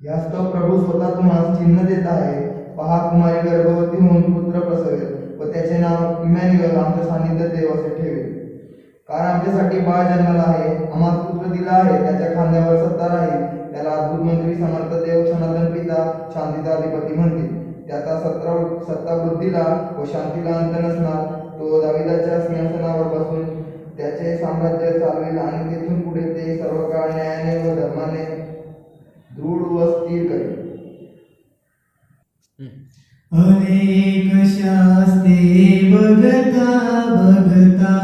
यास्तव प्रभू स्वतः तुम्हाला चिन्ह देत आहे. पहा, कुमारी गर्भवती होऊन पुत्र प्रसवेल व त्याचे नाव इमॅन्युएल, आमच्या सान्निध्यात देव असे ठेवेल. कारण आमच्यासाठी बाळ जन्माला आहे, आम्हाला पुत्र दिला आहे. त्याच्या खांद्यावर सत्ता राहील. त्याला अद्भुत मंत्री, समर्थ देव, सनातन पिता, शांतीचा अधिपती म्हणतील. त्याचा सत्ता वृद्धीला व शांतीला अंत नसणार. तो दाविदाच्या सिंहासनावर बसून त्याचे साम्राज्य चालवेल आणि तेथून पुढे ते सर्व काळ न्यायाने व धर्माने दृढ व स्थिर करेल. अनेक शास्त्रे बघता बघता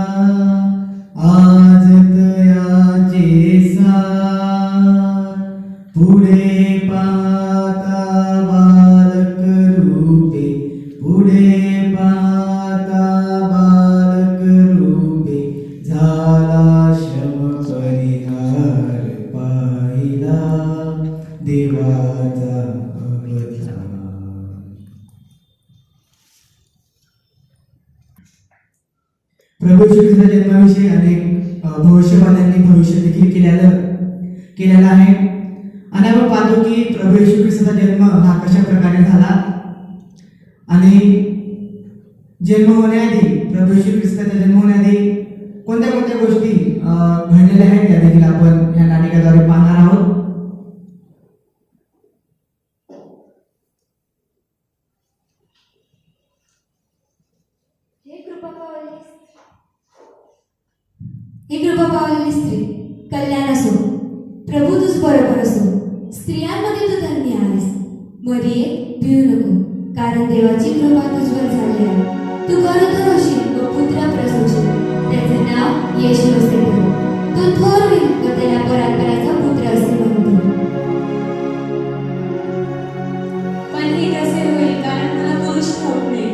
आज तयाचे सार, पुढे पाहता बालक रूपे, पुढे पाहता बालक रूपे, झाला श्रम परिहार, पाहिला देवाचा अवतार. प्रभू श्री ख्रिस्ताच्या जन्माविषयी अनेक भविष्यवाण्यांनी भविष्य देखील केलेला आहे. आणि आपण पाहतो की प्रभू येशू ख्रिस्ताचा जन्म हा कशा प्रकारे झाला आणि जन्म होण्याआधी, प्रभू येशू ख्रिस्ताचा जन्म होण्याआधी कोणत्या कोणत्या गोष्टी घडलेल्या आहेत त्या देखील आपण या नाटकाद्वारे पाहणार आहोत. ही कृपा पावलेली स्त्री, कल्याण असो, प्रभू तुझ बरोबर असो, स्त्रियांमध्ये तू धन्य आहेस. मरिये, भिऊ नको, कारण देवाची कृपा तुझवर झाली आहे. तू गरोदर होशील व पुत्र प्रसूशील, त्याचे नाव येशू असे ठेव. तो थोर होईल व त्याला परात्पराचा पुत्र असे म्हणतील. पण हे कसे होईल, कारण मला पुरुष ठाऊक नाही.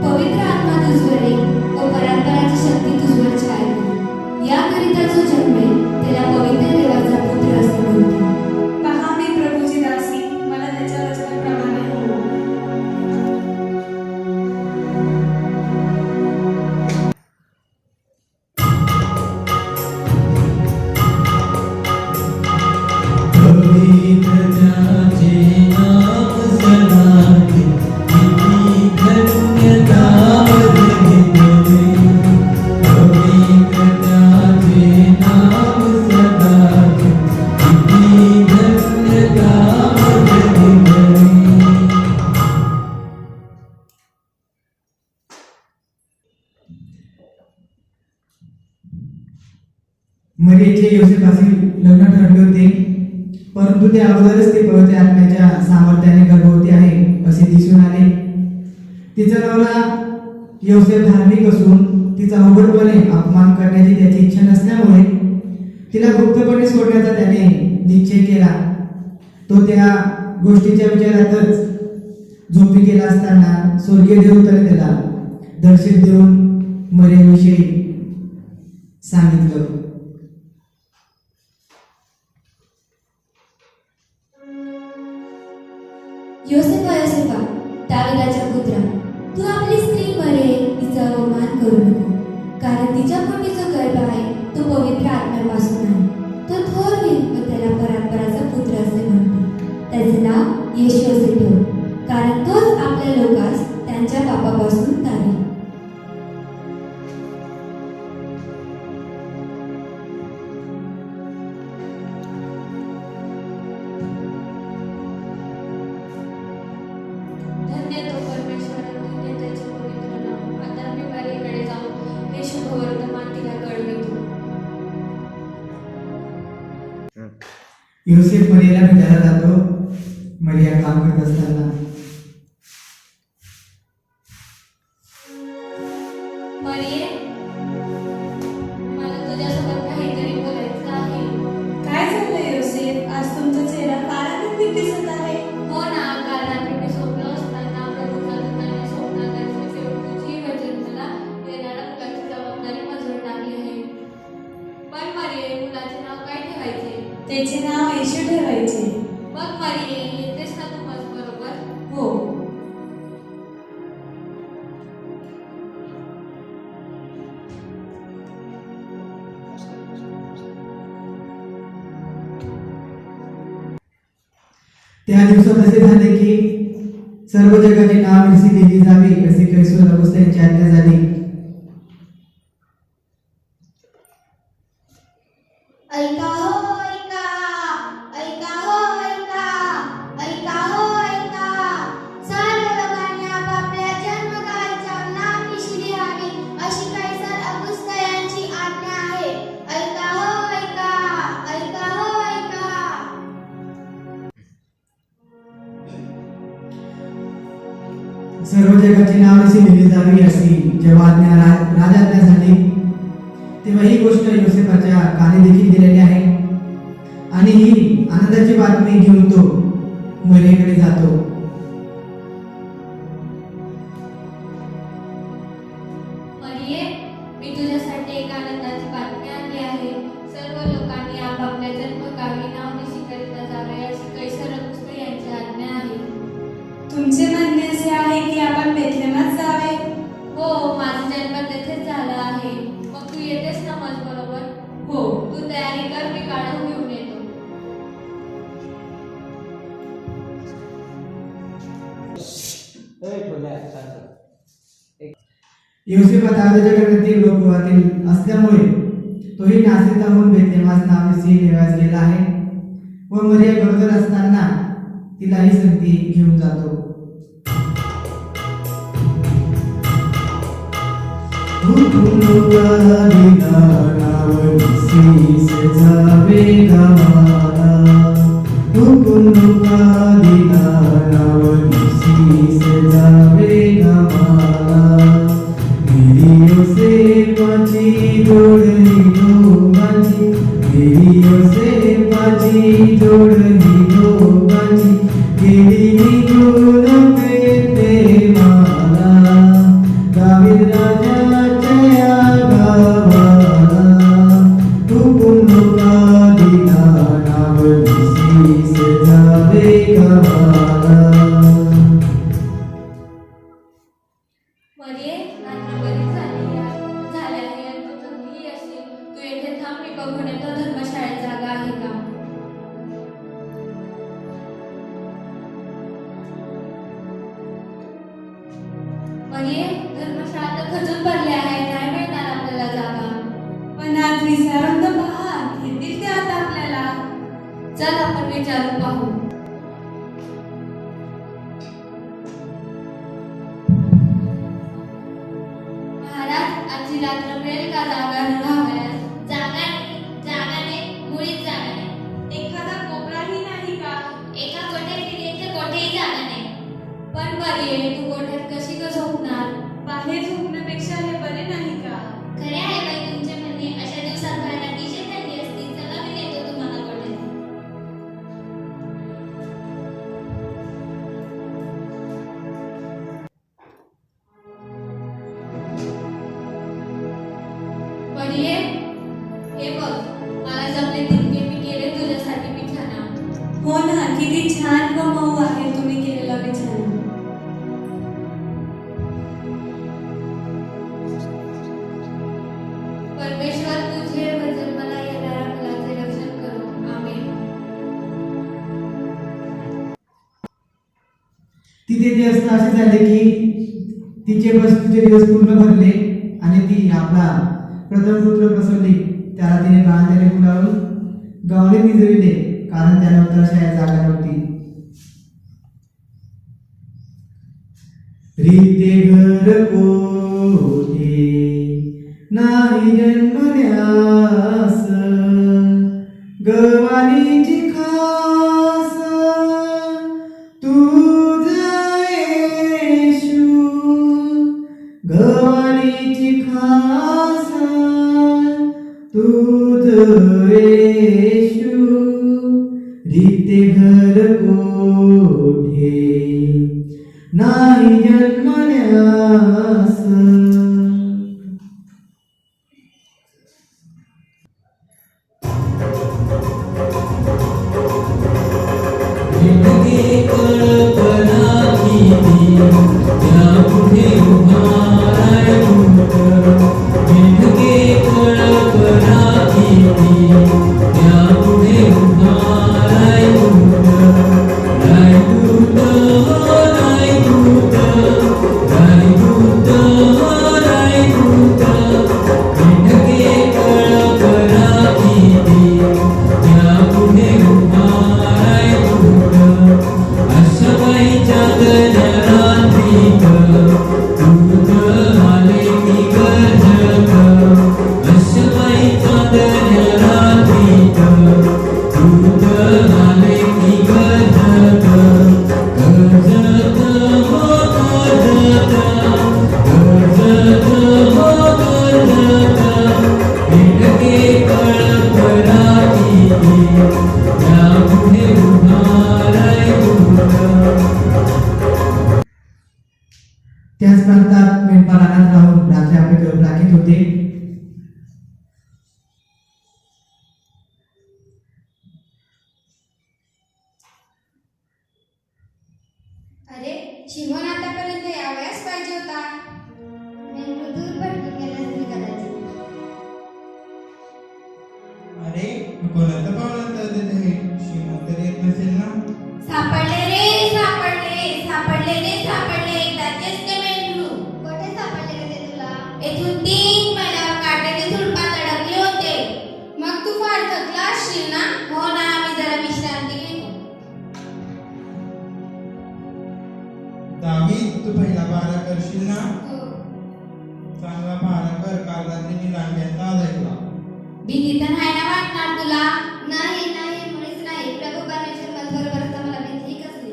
पवित्र आत्मा तुझवर येईल व परात्पराची शक्ती तुझवर छायेल. याकरिता जो जन्मेल त्याला पवित्र देवाचा पुत्र असे म्हणतील. पहा, मी प्रभूची दासी, मला त्याच्या वचनाप्रमाणे हो. मरियेचे योसेफाशी लग्न ठरले होते, परंतु त्या अगोदरच ती पवित्र आत्म्याच्या सामर्थ्याने गर्भवती आहे असे दिसून आले. तिचा नवरा योसेफ धार्मिक असून तिचा उघडपणे अपमान करण्याची त्याची इच्छा नसल्यामुळे तिला गुप्तपणे सोडण्याचा त्याने निश्चय केला. तो त्या गोष्टीच्या विचारातच झोपी गेला असताना स्वर्गीय देवताने त्याला दर्शन देऊन मरियेविषयी सांगितलं. योसेफा, योसेफा, दाविदाच्या पुत्रा, तू आपली स्त्री मरिये तिचा अवमान करू नको, कारण तिच्या पोटी जो गर्भ आहे तो पवित्र आत्म्यापासून आहे. तो थोर होईल व त्याला परात्पराचा पुत्र असे म्हणतील. त्याचे नाव येशू असे ठेव, कारण तोच आपल्या लोकांस त्यांच्या पापापासून तारेल. धन्य तो परमेश्वर, धन्य त्याचे पवित्र नाव. आता मी मरियेकडे जाऊन हे शुभवर्तमान तिला कळवितो. योसेफ मरियाला भेटायला जातो. मरिया काम करत असताना मरिये, मला तुझ्यासोबत काहीतरी बोलायचं आहे. काय झालंय योसेफ? आज तुमचा चेहरा फार आनंदित दिसत आहे. हो ना, काल रात्री मी स्वप्न असताना प्रभूच्या दूताने स्वप्नात दर्शविले तुझी वचन मला येणाऱ्या मुलाची जबाबदारी माझ्यावर टाकली आहे. पण मरिये, मुलाचे नाव काय ठेवायचे? त्याचे नाव येशू ठेवायचे. मग मरिये, येतेस ना तू माझ्याबरोबर? हो. त्या दिवसात असे झाले की सर्व जगाची नाव दिली जावी अशी कैसूर अवस्था यांची आज्ञा झाली. ऐका हो ऐका, ऐका हो ऐका, ऐका हो ऐका. सर्व लोकांनी आपापल्या जन्मगावाच्या नावनिशी लिहावी अशी कैसर औगुस्त यांची आज्ञा आहे. ऐका हो ऐका, ऐका हो ऐका. सर्व जगाची नाव लिहिली जावी अशी जेव्हा राजाज्ञा झाली तेव्हा ही गोष्ट योसेफाच्या कानी देखील गेलेली आहे आणि ही आनंदाची बातमी घेऊन तो मरियेकडे जातो. मरिये, मी तुझ्यासाठी एक आनंदाची बातमी आणली आहे. सर्व लोकांनी आपापल्या जन्मगावी नावनिशी करीता जावे अशी कैसर औगुस्त यांची आज्ञा आहे. तुमचे म्हणणे असे आहे की आपण बेथलेहमात जावे. हो, माझा जन्म तेथेच झाला आहे. मग तू येतेस ना माझ बरोबर? हो, तू तयारी कर, मी काढून घेऊन येतो. योसेफ दादाच्या घरातील गोकुळातील असल्यामुळे तोही नासरीताहून बेथलेहमास नावाची निवास गेला आहे व मरिया गरोदर असताना तिलाही संगती घेऊन जातो. मरिये, रात्र बरीच झाली आहे आणि तू थकली असेल. तू येथे थांब, मी बघून येतो धर्मशाळेत जागा आहे का. मरिये, धर्मशाळा तर खचून भरली आहे, नाही मिळणार आपल्याला जागा. पण आज विचारून तर पहा, घेतील ते आता आपल्याला. चल आपण विचारून पाहू. महाराज, आजची रात्र मिळेल का जागा राहावयास? जागा नाही, मुळीच जागा नाही. एखादा कोपराही नाही का? एका कोठ्यात गेली तर कोठेही जागा नाही. पण मरिये, तू गोठ्यात कशी ग झोपणार? बाहेर झोपण्यापेक्षा हे बरे नाही का? खरे आहे बाई तुमचे म्हणणे. अशा दिवसात बाहेर अतिशय थंडी असते. चला मी नेतो तुम्हाला कोठ्यात. मरिये, हे बघ, मला जमले तितके मी केले तुझ्यासाठी बिछाना. हो ना, किती छान व मऊ आहे तुम्ही केलेला बिछाना. परमेश्वर तुझे व जन्माला येणाऱ्या मुलाचे रक्षण करो. आमेन. तिथे ते असता असे झाले की तिचे 35 दिवस पूर्ण भरले आणि ती आपला प्रथम पुत्र प्रसवली. त्याला तिने बाळंतीने फुलावून गावणे निजविले कारण त्याला उत्तराशाळेत जागा नव्हती. रीते घर कोठे नाही जन्मल्यास गवालीची खास तुझ येशू गवालीची खास तुझ येशू रीते घर कोठे नाही जन्मल्यास. जिंदगी कल्पना कीती त्यापुढे उभाराय मुक्त. जिंदगी कल्पना कीती त्यापुढे उभाराय मुक्त. होते. अरे शिमोन आतापर्यंत यावयास पाहिजे होता. मेंदू दूर भटकून गेला असेल कदाचित. अरे कोणाचं पावलं तर तिथे शिमोन तर येत नसेल ना. सापडले रे सापडले एकदाचेच ते मेंढरू. कुठे सापडले रे ते तुला? येथून 3 मैलावर काटेरी झुडपात अडकले होते. मग तू फार थकला असशील ना? हो ना, मी जरा विश्रांती घेतो. दावीद तू पहिला पारा करशील ना. हो. चांगला पारा कर. काल रात्री मी लांड्यांचा आवाज ऐकला. भीती तर नाही ना वाटणार तुला? नाही मुळीच नाही. प्रभू परमेश्वर माझ्याबरोबर असता मला भीती कसली?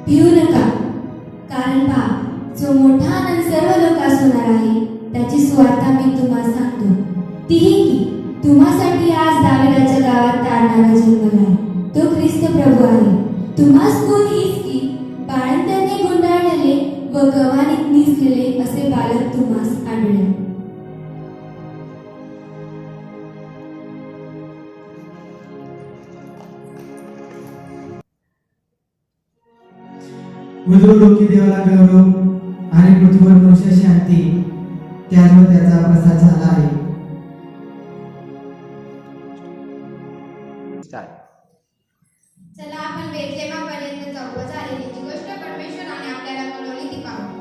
भिऊ नका, कारण पहा, जो मोठा आनंद सर्व लोकांस होणार आहे त्याची सुवार्ता मी तुम्हाला सांगतो. ती ही की तुम्हासाठी आज दाविदाच्या गावात तारणारा जन्मला आहे. तो ख्रिस्त प्रभू आहे. तुम्हास गुण हीच की बाळंतांनी गुंडाळलेले व गव्हाणीत निजलेले असे बालक तुम्हास आढळेल. उजवलोकी देवाला गौरव आणि पृथ्वीवर मनुष्य शांती, त्याचवर त्याचा प्रसाद झाला आहे. चला आपण बेथलेहमापर्यंत जाऊ व झालेली जी गोष्ट परमेश्वराने आपल्याला बोलवली ती पाहू.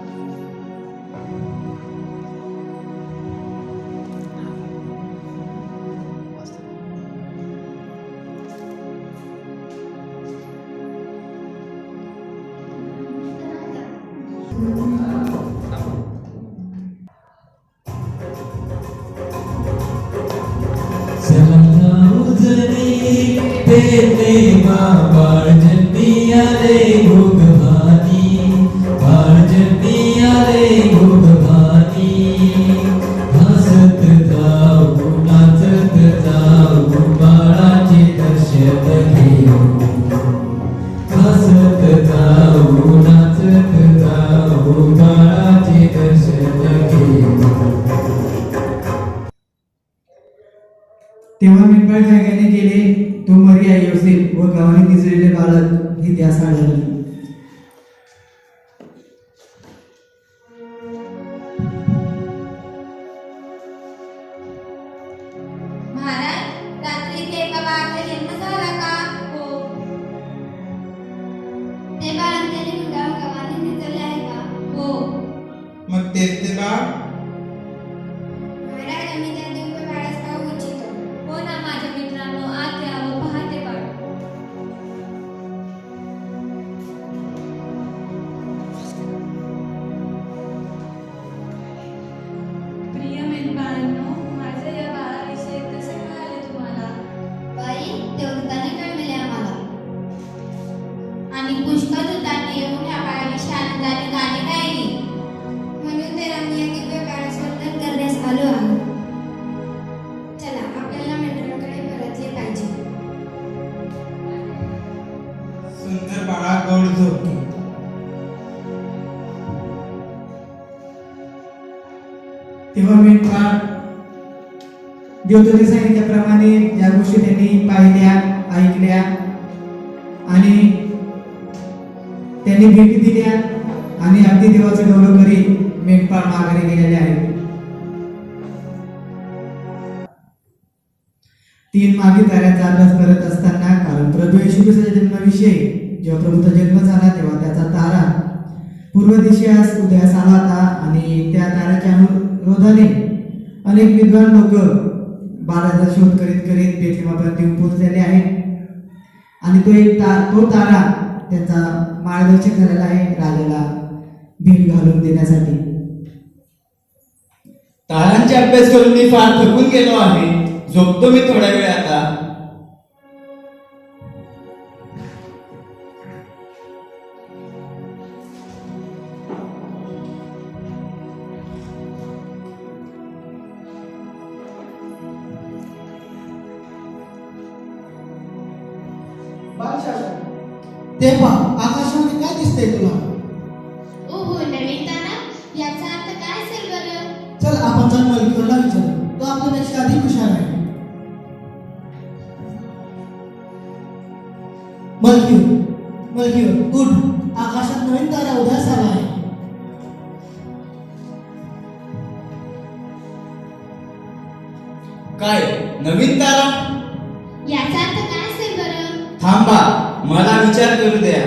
बाळ जन्मी आले भोगभानी, बाळ जन्मी आले भोगभानी. हसत जाऊ नाचत जाऊ बाळाचे दर्शन घेऊ. हसत जाऊ नाचत जाऊ बाळाचे दर्शन घेऊ. तेव्हा मेंढपाळ खायगाने गेले. तो मरिया, योसेफ व गव्हाणीत निजलेले बालक हे त्यास आढळले. महाराज, रात्री ते एका बाळाचा जन्म झाला का? हो. ते बाळ अंत्याने गुंडाळून गव्हाणीत निजले आहे का? हो. मग तेच ते बाळ. महाराज, आम्ही त्या दिव्य बाळास पाहू इच्छितो. हो ना माझ्या मित्रांनो, आज या व पहा ते बाळ. प्रिय मेंढपाळांनो, माझ्या या बाळाविषयी कसे कळाले तुम्हाला? बाई, ते वृत्ताने कळविले आम्हाला. आणि पुष्कळ दूतांनी येऊन या बाळाविषयी आनंदाने गाणी गायली. म्हणून तर आम्ही या दिव्य बाळास वंदन करण्यास आलो आहोत. चला, आपल्याला मेंढराकडे परतले पाहिजे. सुंदर बाळा, गौड झोप. तेव्हा मेंढपाळ देवदूताने सांगितल्याप्रमाणे ज्या गोष्टी त्यांनी पाहिल्या, ऐकल्या आणि त्यांनी भेटी दिल्या आणि अगदी देवाचं गौरव करीत मेंढपाळ माघारी गेलेले आहेत. 3 मागील कार्याचा अभ्यास करत असताना, कारण प्रभू येशू ख्रिस्ताच्या जन्माविषयी जेव्हा प्रभूचा जन्म झाला तेव्हा त्याचा तारा पूर्व दिशेस उदयास आला होता आणि त्या ताऱ्याच्या अनुरोधाने अनेक विद्वान लोक बाळाचा शोध करीत करीत बेथलेहमापर्यंत येऊन पोहोचलेले आहेत आणि तो तारा त्याचा मार्गदर्शक झालेला आहे राजाला भेट घालून देण्यासाठी. तारांचे अभ्यास करून मी फार थकून गेलो आहे. झोपतो मी थोड्या वेळ आता. बालशास्त्र. ते पहा, आकाशामध्ये काय दिसतंय तुला? ओहो, नवीन तारा, याचा अर्थ काय असेल बरं? चल आपण जाऊन मलकीवरला विचारू, तो आपल्यापेक्षा अधिक हुशार आहे. मलकीवर उठ, आकाशात नवीन तारा उदयास आला आहे. काय नवीन तारा? याचा अर्थ काय असेल बरं? थांबा, मला विचार करू द्या.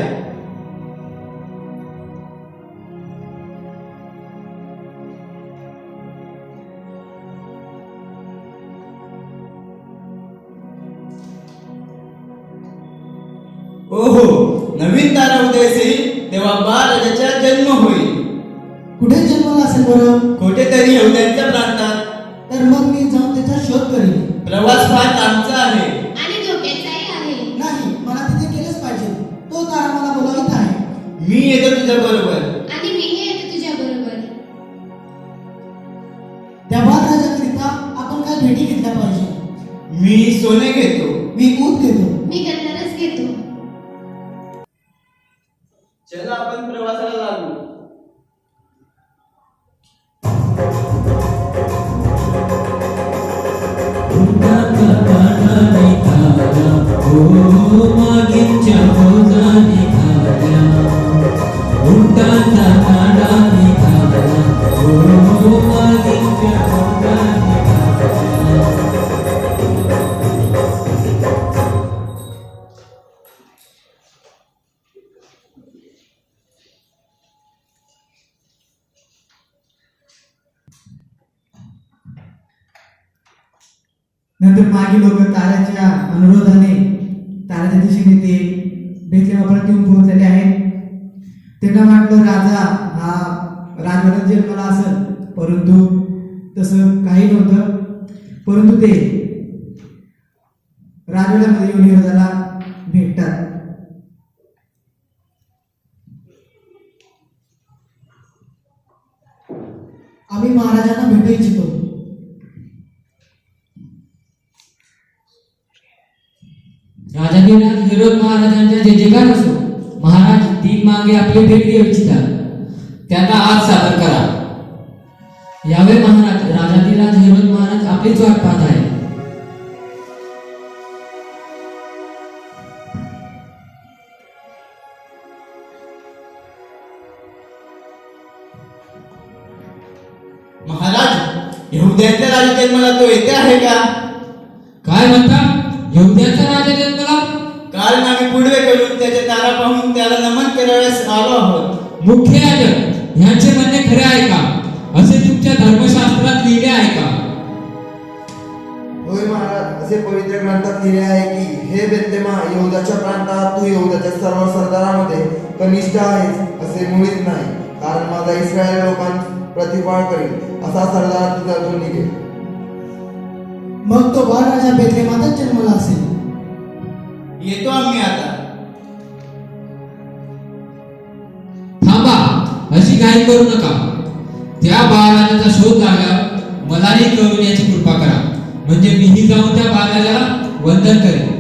ओहो, नवीन तारा उदयास येईल तेव्हा बाळराजाचा जन्म होईल. कुठे जन्मला असेल बरं? कुठेतरी यहुद्यांच्या प्रांतात. तर मग मी जाऊन त्याचा शोध करेन. प्रवास फार लांबचा आहे. आणि धोक्याचाही आहे. नाही, मला तिथे केलंच पाहिजे. तो तारा मला बोलावित आहे. मी येतो तुझ्या बरोबर. आणि मीही येते तुझ्या बरोबर. त्या बालराजाकरिता आपण काय भेटी घेतल्या पाहिजे? मी सोने घेतो. मी ऊत घेतो. मी गंधरच घेतो. चला आपण प्रवासाला लागू. उंटाचा काटा निघाला, हो मागीच्या फौजा निघाल्या. उंटाचा काटा निघाला, हो मागीच्या फौजा निघाल्या. नंतर मागे लोक ताऱ्याच्या अनुरोधाने ताऱ्याच्या दिशेने ते बेथलेहमापर्यंत येऊन पोहोचलेले आहेत. त्यांना वाटलं राजा हा राजवाड्यात जन्मला असेल, परंतु तसं काही नव्हतं. परंतु ते राजवाड्यामध्ये येऊन हेरोदाला भेटतात. आम्ही महाराजांना भेटू इच्छितो. राजाधिराज हेरोद महाराजांच्या जय जयकार असो. महाराज तीन मागे आपली भेट घेऊ इच्छितात, त्यांना आज सादर करा. यावे महाराज. राजाधिराज हेरोद महाराज आपलीच वाट पाहत आहे. महाराज, यहुद्यांच्या राजा जन्माला तो येते आहे का? काय म्हणता? यहुद्यांचा राजा जन्मला? कारण आम्ही पुढे करून त्याचे तारा पाहून त्याला नमन करावयास आलो आहोत. मुख्य याजक यांचे म्हणणे खरे आहे का? असे तुमच्या धर्मशास्त्रात लिहिले आहे का? होय महाराज, असे पवित्र ग्रंथात लिहिले आहे की हे बेथलेहमा, यहुदाच्या प्रांतात तू यहुदाच्या सर्व सरदारामध्ये कनिष्ठ आहेस असे मुळीच नाही. कारण माझा इस्रायल लोकांत प्रतिपाळ करील असा सरदार तुझा तो निघेल. मग तो बालराजा बेथलेहमातच जन्मला असेल. येतो आम्ही आता. थांबा, अशी घाई करू नका. त्या बाळराजाचा शोध लागल्यावर मलाही कळविण्याची कृपा करा, म्हणजे मीही जाऊन त्या बाळराजाला वंदन करेन.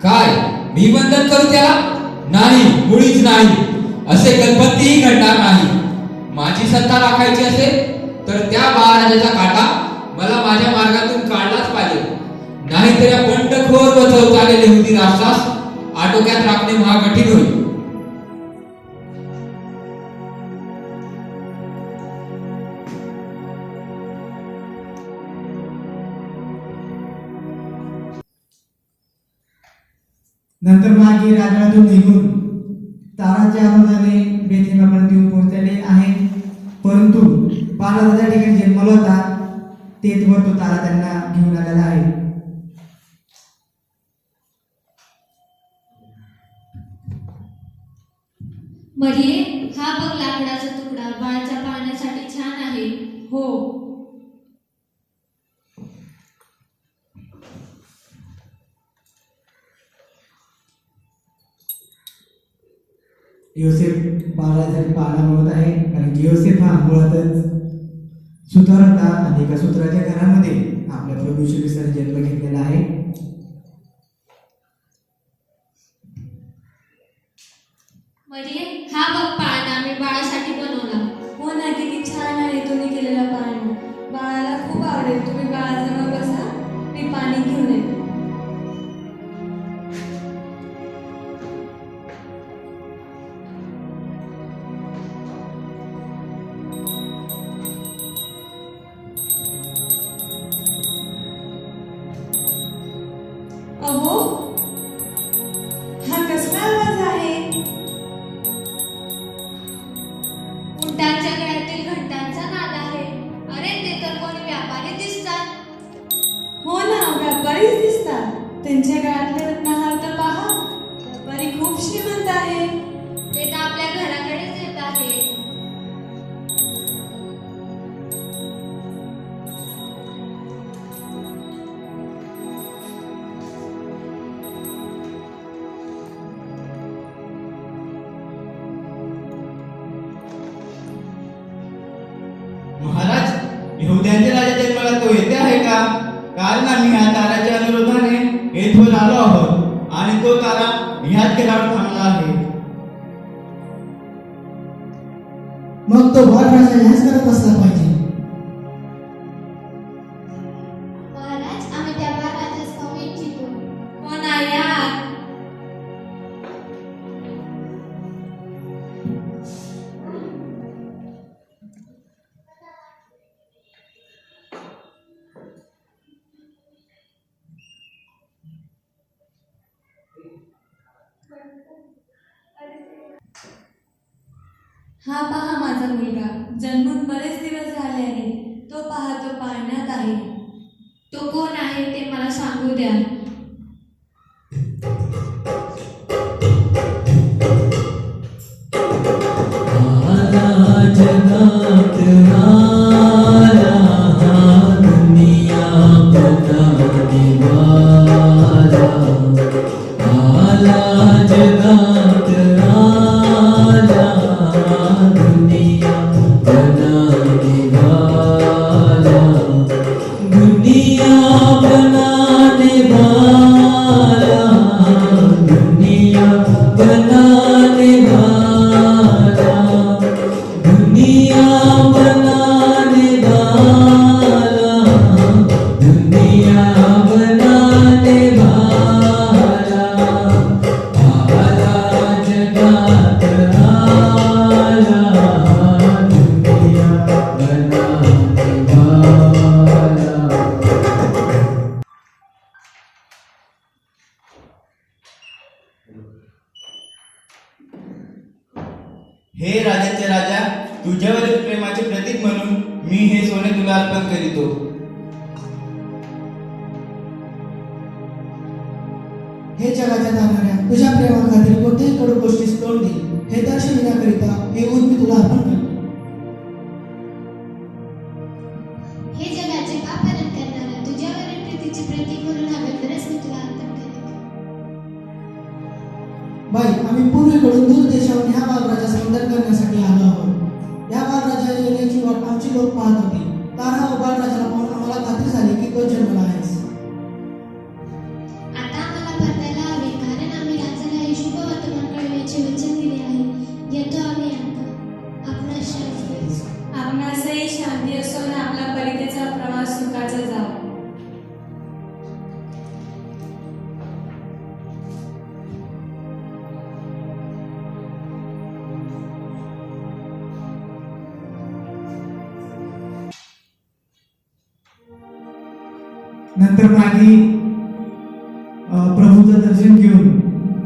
काय मी वंदन करू त्याला? नाही, मुळीच नाही. असे कल्पनेही घडणार नाही. माझी सत्ता राखायची असेल तर त्या बाळराजाचा काटा मला माझ्या मार्गातून काढलाच पाहिजे. नाहीतर या बंडखोर व चौचालेले यहुदी राष्ट्रास आटोक्यात राखणे महाकठीण होईल. नंतर मागे राजवाड्यातून निघून ताराच्या अनुरोधाने बेथलेहमापर्यंत येऊन पोहोचलेले आहेत. परंतु बालराजा ज्या ठिकाणी जन्मला होता तेथवर तो तारा त्यांना घेऊन आलेला आहे. मरिये, हा बघ लाकडाचा तुकडा बाळाच्या पाळण्यासाठी छान आहे. हो, योसेफ बाळासाठी पाळणा मिळत आहे, कारण की योसेफ हा मुळातच सुतार होता आणि एका सुताराच्या घरामध्ये आपल्या प्रभू येशू ख्रिस्ताने जन्म घेतलेला आहे. मरिये, हा बघ पाळणा मी बाळासाठी बनवला. हो ना, किती छान आहे तुम्ही केलेला पाळणा. बाळाला खूप आवडेल. तुम्ही बाळाजवळ बसा, मी पाणी घेऊन येते. अहो, हा कसला आवाज आहे? उंटांच्या गळ्यातील घंटांचा नाद आहे. अरे, ते तर कोणी व्यापारी दिसतात. हो ना, व्यापारीच दिसतात. त्यांच्या गळ्यातले रत्नहार तर पहा. व्यापारी खूप श्रीमंत आहे. ते तर आपल्या घराकडेच येत आहे. महाराज, यहुद्यांच्या राजा जन्माला तो येथे आहे का? कारण आम्ही ह्या ताराच्या अनुरोधाने येथवर आलो आहोत आणि तो तारा ह्याच घरावर थांबला आहे. मग तो बाळराजा ह्याच करत असला पाहिजे. महाराज, आम्ही त्या बाळराजास पाहू इच्छितो. हो ना, या. हा पहा माझा मुलगा. जन्मून बरेच दिवस झाले आहे. तो पहा, तो पाळण्यात आहे. तो कोण आहे ते मला सांगू द्या. आला जगात आला, दुनिया बनाने वाला. आला जगात आला, दुनिया बनाने वाला. दुनिया बनाने वाला, दुनिया बनाने वाला. दुनिया बनाने वाला, दुनिया बनाने वाला. आला जगात आला, दुनिया बनाने वाला. हे राजाचे राजा, तुझ्यावरील प्रेमाचे प्रतीक म्हणून मी हे सोने तुला अर्पण करीतो. हे जगाच्या जाणाऱ्या तुझ्या प्रेमाखातीर कोणत्याही कडू गोष्टीस तोंड देईल हे दर्शविण्याकरिता हे ऊन मी तुला अर्पण करतो. हे जगाचे पापहरण करणाऱ्या तुझ्यावरील प्रीतीचे प्रतीक म्हणून हा गंधरस मी तुला अर्पण करेन. बाई, आम्ही पूर्वेकडून दूर देशाहून ह्या बालराजास वंदन करण्यासाठी आलो आहोत. या बालराजा येण्याची वाट आमची लोक पाहत होती. तारा व बालराजाला पाहून आम्हाला खात्री झाली की तो जन्मला आहेस. आता आम्हाला परतायला हवे, कारण आम्ही राजाला हे शुभ वर्तमान कळविण्याचे वचन दिले आहे. येतो आम्ही आता. आपणास शांती असो. आपणासही शांती असो आणि आपला परितेचा प्रवास सुखाचा जाओ. नंतर मागे प्रभूचं दर्शन घेऊन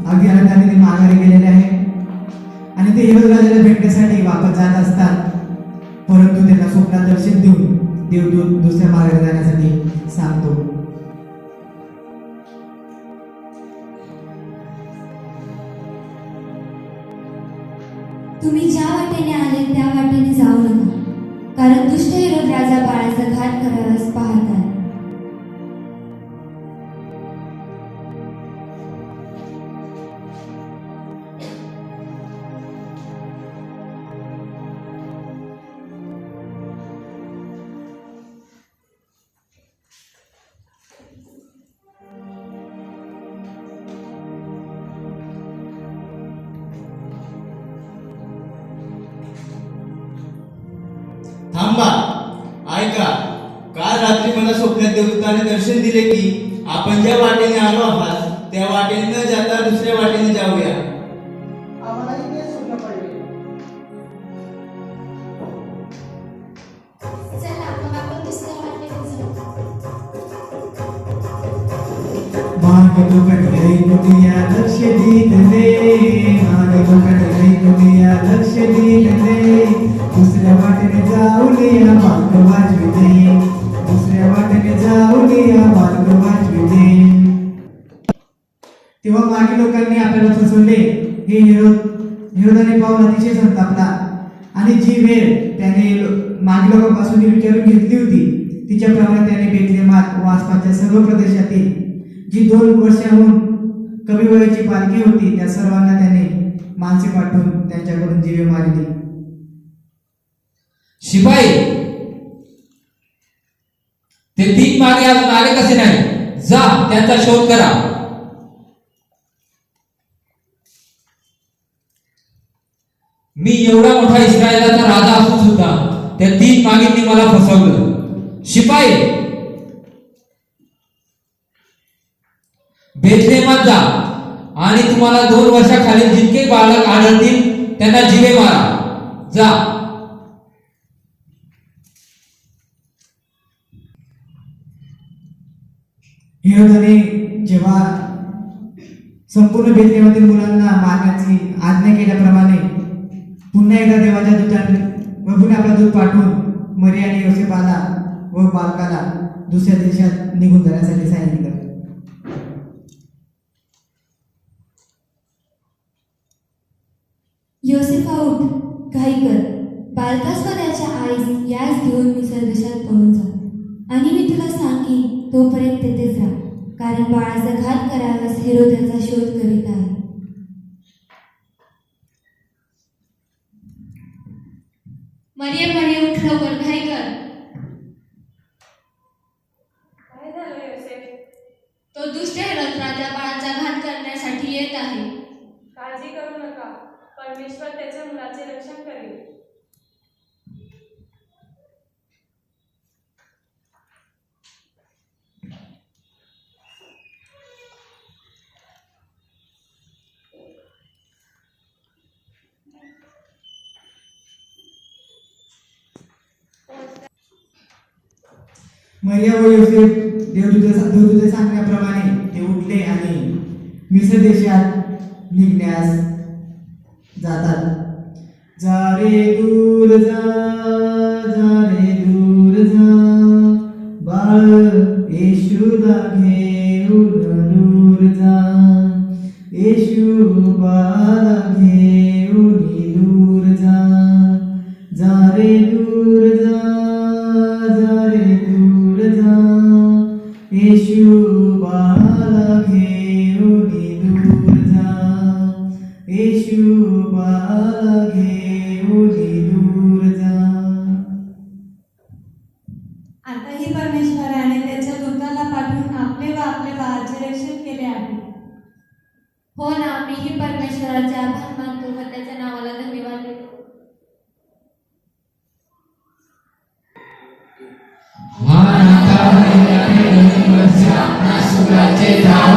अगदी आनंदाने ते माघारी गेलेले आहे आणि ते हेरोद राजाला भेटण्यासाठी वापस जात असतात. परंतु त्यांना स्वप्नात दर्शन देऊन देवदूत दुसऱ्या मार्गाने जाण्यासाठी सांगतो. तुम्ही ज्या वाटेने आले त्या वाटेने जाऊ नका, कारण दुष्ट हेरोद राजा बाळाचा घात करायला पाहत आहे. थांबा, ऐका. काल रात्री मला स्वप्नात देवदूताने दर्शन दिले की आपण ज्या वाटेने आलो आहात त्या वाटेने न जाता दुसऱ्या वाटेने जाऊया. आम्हालाही ते स्वप्न पडले. चला मग आपण दुसऱ्या वाटेने जाऊ. मार्ग पकडले कुटिया लक्ष दिले, मार्ग पकडले कुटिया लक्ष दिले, दुसऱ्या वाटेने जाऊया मार्ग वाजविले, दुसऱ्या वाटेने जाऊया मार्ग वाजविले. तेव्हा मागे लोकांनी आपल्याला फसवले हे हेरोदाने पाहून अतिशय संतापला आणि जी वेळ त्याने मागे लोकांपासून विचारून घेतली होती तिच्याप्रमाणे त्याने बेतलेमात व आसपासच्या सर्व प्रदेशातील जी 2 वर्षाहून कमी वयाची बालके होती त्या सर्वांना त्याने माणसे पाठवून त्यांच्याकडून जीवे मारली. शिपाई, ते 3 मागे अजून आले कसे नाही? जा त्यांचा शोध करा. मी एवढा मोठा इस्रायलाचा राजा असून सुद्धा त्या 3 मागींनी मला फसवलं. शिपाई, बेथलेहमात जा आणि तुम्हाला 2 वर्षाखालील जितके बालक आढळतील त्यांना जीवे मारा. जा. हेरोदाने जेव्हा संपूर्ण बेथलेहमातील मुलांना मारण्याची आज्ञा केल्याप्रमाणे पुन्हा एकदा देवाच्या दूताने प्रभूने आपला दूत पाठवून मरिया आणि योसेफाला व बालकाला दुसऱ्या देशात निघून जाण्यासाठी सांगितलं. योसेफा उठ, घाई कर, बालकास व त्याच्या आईस यास घेऊन मिसर देशात पळून जा आणि मी तुला सांगेन तोपर्यंत तेथेच राहा, कारण बाळाचा घात कराव्यास हेरोद त्याचा शोध करीत आहे. मरियम मरियम उठ लवकर, घाई कर. काय झालं योसेफ? तो दुष्ट हेरोद राजा बाळाचा घात करण्यासाठी येत आहे. काळजी करू नका, परमेश्वर त्याच्या मुलाचे रक्षण करेल. मरिया व योसेफ देवदूते सांगण्याप्रमाणे ते उठले आणि मिस्र देशात निघण्यास जातात. जा रे दूर जा, जा रे दूर जा, बाळ येशूला घेऊन दूर जा, येशू बाळा घेऊन दूर जा, जा रे दूर जा, जा रे दूर जा, येशू बाळा घेऊन दूर जा, येशू बाळा घेऊन दूर जा. आताही परमेश्वराने त्याच्या दूताला पाठवून आपले व आपल्या बाळाचे रक्षण केले आहे. हो ना, मीही परमेश्वराचे आभार मानतो व त्याच्या नावाला धन्यवाद देतो. हा नाता आहे आणि वर्ष आपणास सुराचे धाव